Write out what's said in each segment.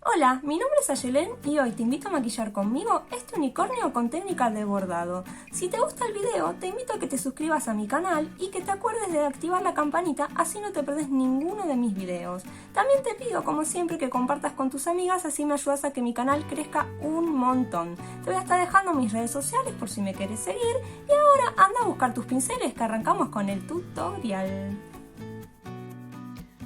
Hola, mi nombre es Ayelen y hoy te invito a maquillar conmigo este unicornio con técnica de bordado. Si te gusta el video, te invito a que te suscribas a mi canal y que te acuerdes de activar la campanita, así no te perdés ninguno de mis videos. También te pido, como siempre, que compartas con tus amigas, así me ayudas a que mi canal crezca un montón. Te voy a estar dejando mis redes sociales por si me quieres seguir y ahora anda a buscar tus pinceles que arrancamos con el tutorial.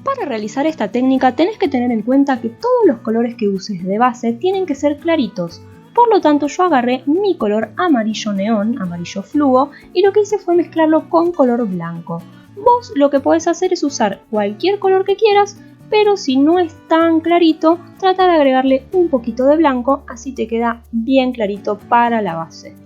Para realizar esta técnica tenés que tener en cuenta que todos los colores que uses de base tienen que ser claritos. Por lo tanto, yo agarré mi color amarillo neón, amarillo fluo, y lo que hice fue mezclarlo con color blanco. Vos lo que podés hacer es usar cualquier color que quieras, pero si no es tan clarito, trata de agregarle un poquito de blanco, así te queda bien clarito para la base.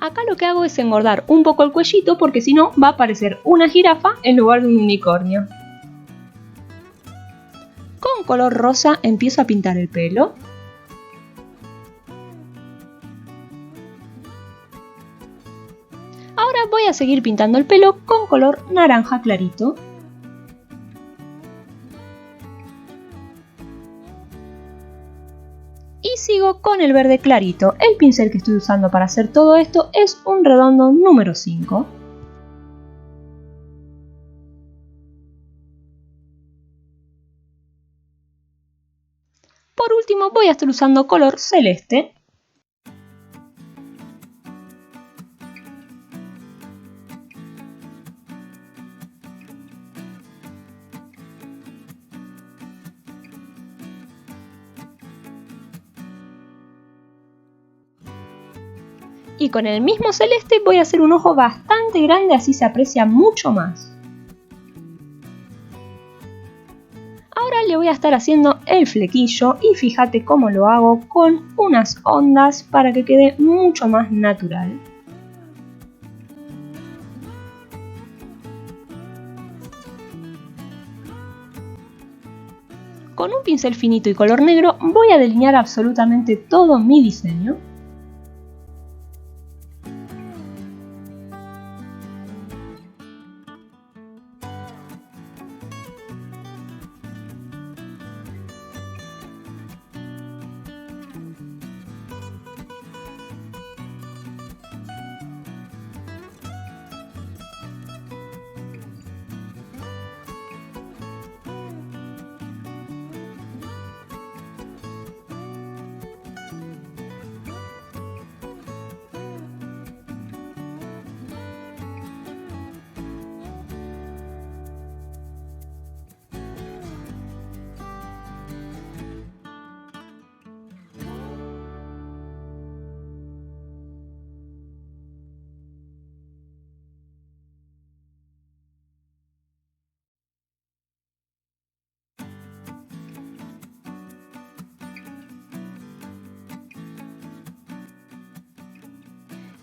Acá lo que hago es engordar un poco el cuellito porque si no va a parecer una jirafa en lugar de un unicornio. Con color rosa empiezo a pintar el pelo. Ahora voy a seguir pintando el pelo con color naranja clarito. Y sigo con el verde clarito. El pincel que estoy usando para hacer todo esto es un redondo número 5. Por último voy a estar usando color celeste. Y con el mismo celeste voy a hacer un ojo bastante grande, así se aprecia mucho más. Ahora le voy a estar haciendo el flequillo y fíjate cómo lo hago con unas ondas para que quede mucho más natural. Con un pincel finito y color negro voy a delinear absolutamente todo mi diseño.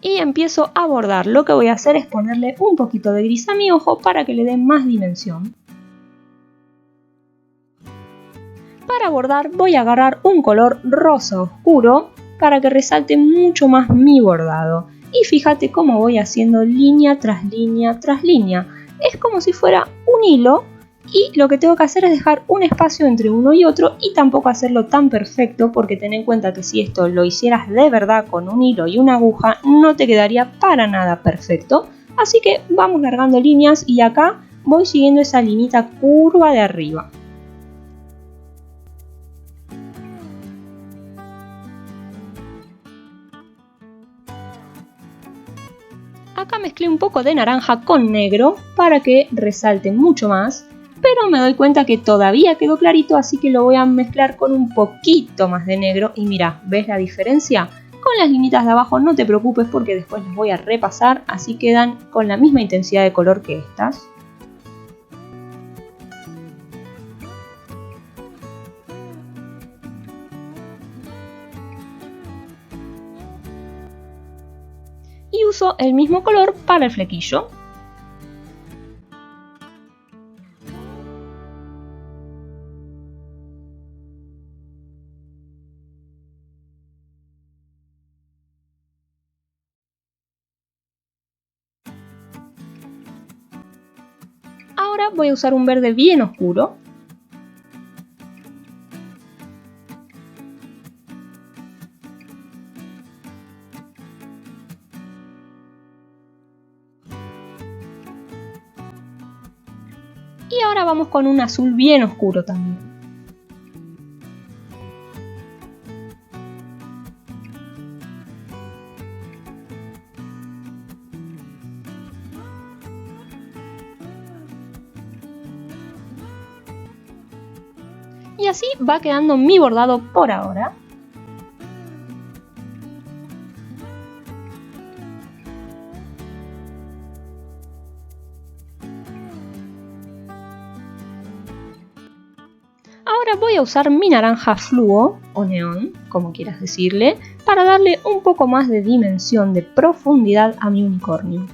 Y empiezo a bordar. Lo que voy a hacer es ponerle un poquito de gris a mi ojo para que le dé más dimensión. Para bordar voy a agarrar un color rosa oscuro para que resalte mucho más mi bordado. Y fíjate cómo voy haciendo línea tras línea tras línea. Es como si fuera un hilo y lo que tengo que hacer es dejar un espacio entre uno y otro y tampoco hacerlo tan perfecto porque ten en cuenta que si esto lo hicieras de verdad con un hilo y una aguja no te quedaría para nada perfecto. Así que vamos largando líneas y acá voy siguiendo esa linita curva de arriba. Acá mezclé un poco de naranja con negro para que resalte mucho más, pero me doy cuenta que todavía quedó clarito, así que lo voy a mezclar con un poquito más de negro. Y mira, ¿ves la diferencia? Con las linitas de abajo no te preocupes porque después las voy a repasar, así quedan con la misma intensidad de color que estas. Y uso el mismo color para el flequillo. ahora voy a usar un verde bien oscuro. Y ahora vamos con un azul bien oscuro también. Y así va quedando mi bordado por ahora. Ahora voy a usar mi naranja fluo o neón, como quieras decirle, para darle un poco más de dimensión, de profundidad a mi unicornio.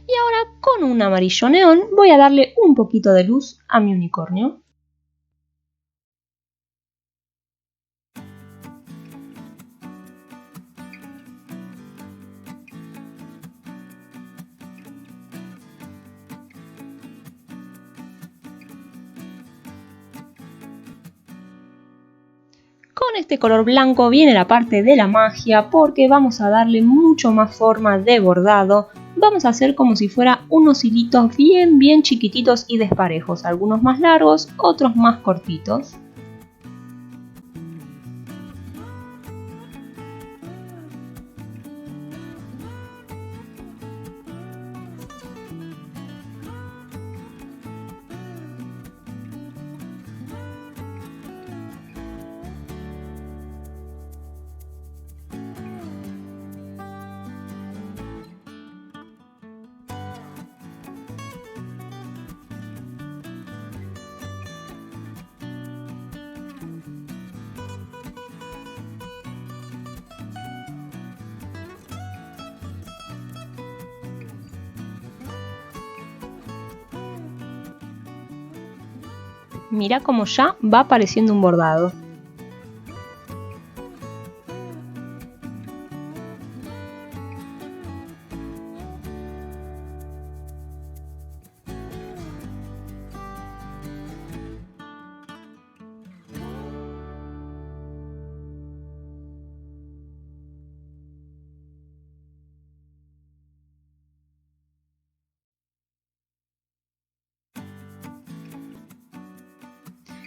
Y ahora con un amarillo neón voy a darle un poquito de luz a mi unicornio. Con este color blanco viene la parte de la magia porque vamos a darle mucho más forma de bordado. Vamos a hacer como si fuera unos hilitos bien chiquititos y desparejos, algunos más largos, otros más cortitos. Mira cómo ya va apareciendo un bordado.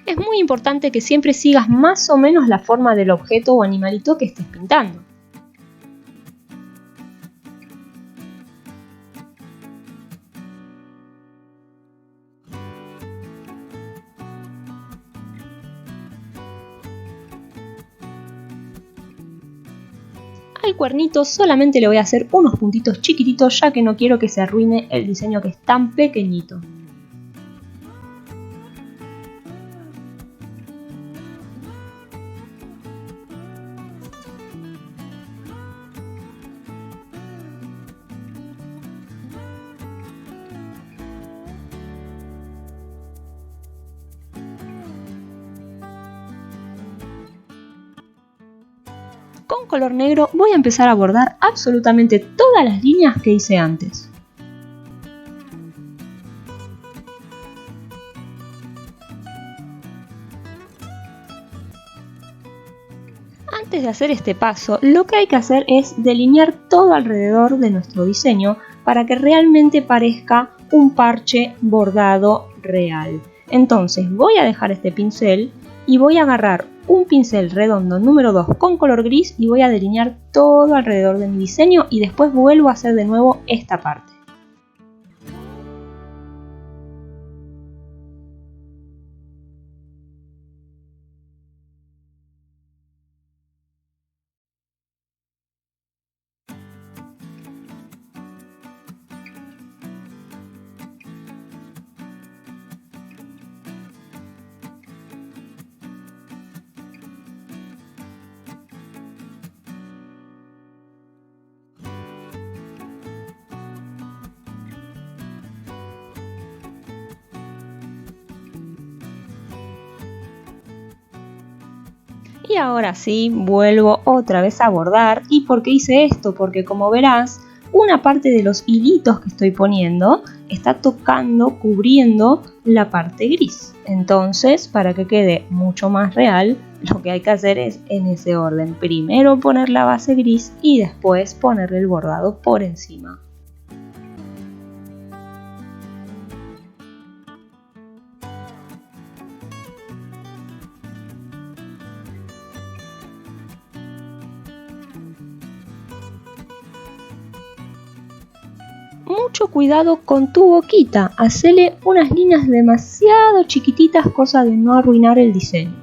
Es muy importante que siempre sigas más o menos la forma del objeto o animalito que estés pintando. Al cuernito solamente le voy a hacer unos puntitos chiquititos ya que no quiero que se arruine el diseño que es tan pequeñito. Con color negro voy a empezar a bordar absolutamente todas las líneas que hice antes. Antes de hacer este paso, lo que hay que hacer es delinear todo alrededor de nuestro diseño para que realmente parezca un parche bordado real. Entonces voy a dejar este pincel y voy a agarrar un pincel redondo número 2 con color gris y voy a delinear todo alrededor de mi diseño y después vuelvo a hacer de nuevo esta parte. Y ahora sí, vuelvo otra vez a bordar. ¿Y por qué hice esto? Porque como verás, una parte de los hilitos que estoy poniendo está tocando, cubriendo la parte gris. Entonces, para que quede mucho más real, lo que hay que hacer es en ese orden. Primero poner la base gris y después ponerle el bordado por encima. Mucho cuidado con tu boquita, hacele unas líneas demasiado chiquititas, cosa de no arruinar el diseño.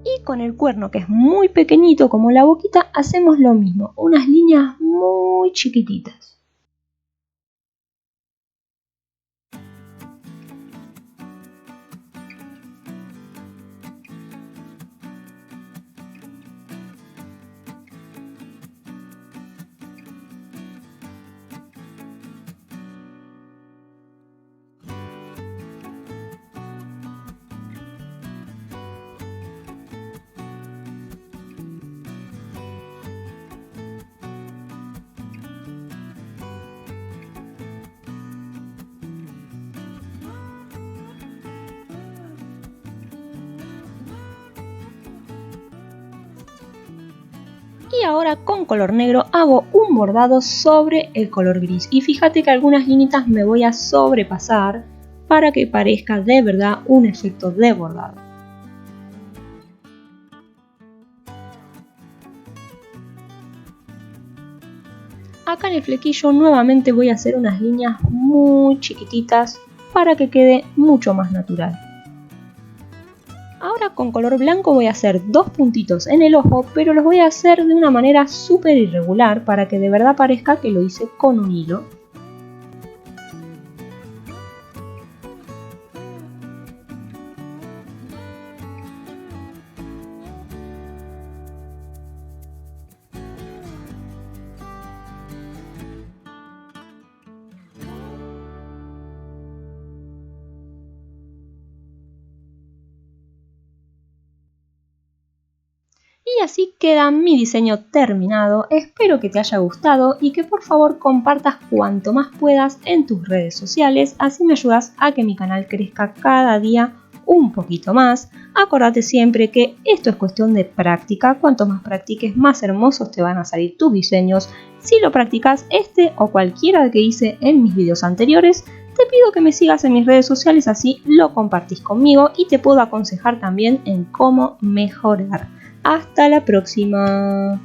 Y con el cuerno, que es muy pequeñito como la boquita, hacemos lo mismo, unas líneas muy chiquititas. Y ahora con color negro hago un bordado sobre el color gris. Y fíjate que algunas líneas me voy a sobrepasar para que parezca de verdad un efecto de bordado. Acá en el flequillo nuevamente voy a hacer unas líneas muy chiquititas para que quede mucho más natural. Ahora con color blanco voy a hacer dos puntitos en el ojo, pero los voy a hacer de una manera súper irregular para que de verdad parezca que lo hice con un hilo. Y así queda mi diseño terminado. Espero que te haya gustado y que por favor compartas cuanto más puedas en tus redes sociales, así me ayudas a que mi canal crezca cada día un poquito más. Acordate siempre que esto es cuestión de práctica. Cuanto más practiques, más hermosos te van a salir tus diseños. Si lo practicas este o cualquiera que hice en mis videos anteriores, te pido que me sigas en mis redes sociales, así lo compartís conmigo y te puedo aconsejar también en cómo mejorar. Hasta la próxima.